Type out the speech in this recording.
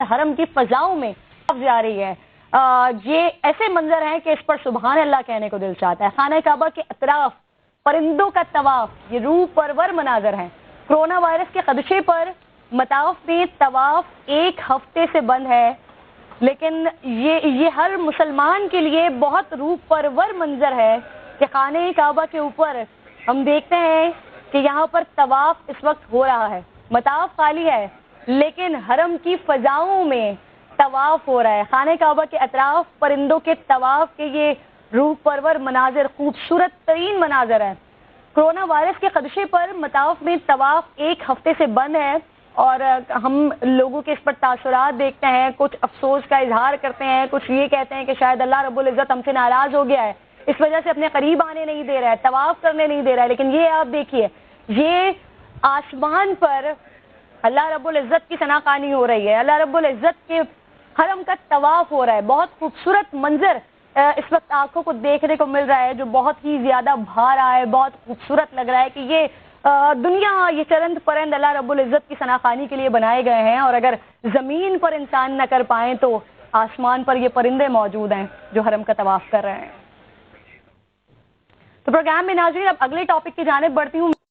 حرم کی فضاؤں میں جا رہی ہے. یہ ایسے منظر ہیں کہ اس پر سبحان اللہ کہنے کو دل چاہتا ہے. خانہ کعبہ کے اطراف پرندوں کا طواف یہ روح پرور مناظر ہیں. کرونا وائرس کے خدشے پر مطاف میں طواف ایک ہفتے سے بند ہے، لیکن یہ ہر مسلمان کے لیے بہت روح پرور منظر ہے کہ خانہ کعبہ کے اوپر ہم دیکھتے ہیں کہ یہاں پر طواف اس وقت ہو رہا ہے. مطاف خالی ہے لیکن حرم کی فضاؤں میں طواف ہو رہا ہے. خانہ کعبہ کے اطراف پرندوں کے طواف کے یہ روح پرور مناظر خوبصورت ترین مناظر ہیں. کرونا وائرس کے خدشے پر مطاف میں طواف ایک ہفتے سے بند ہے اور ہم لوگوں کے اس پر تاثرات دیکھتے ہیں. کچھ افسوس کا اظہار کرتے ہیں، کچھ یہ کہتے ہیں کہ شاید اللہ رب العزت ہم سے ناراض ہو گیا ہے، اس وجہ سے اپنے قریب آنے نہیں دے رہا ہے، طواف کرنے نہیں دے رہا ہے. لیکن یہ آپ دیکھیے، یہ آسمان پر اللہ رب العزت کی ثنا خوانی ہو رہی ہے، اللہ رب العزت کے حرم کا طواف ہو رہا ہے. بہت خوبصورت منظر اس وقت آنکھوں کو دیکھنے کو مل رہا ہے جو بہت ہی زیادہ بھا رہا ہے، بہت خوبصورت لگ رہا ہے کہ یہ دنیا، یہ چرند پرند اللہ رب العزت کی ثنا خوانی کے لیے بنائے گئے ہیں، اور اگر زمین پر انسان نہ کر پائیں تو آسمان پر یہ پرندے موجود ہیں جو حرم کا طواف کر رہے ہیں. تو پروگرام میں ناظرین اب اگلے ٹاپک کی جانب بڑھتی ہوں.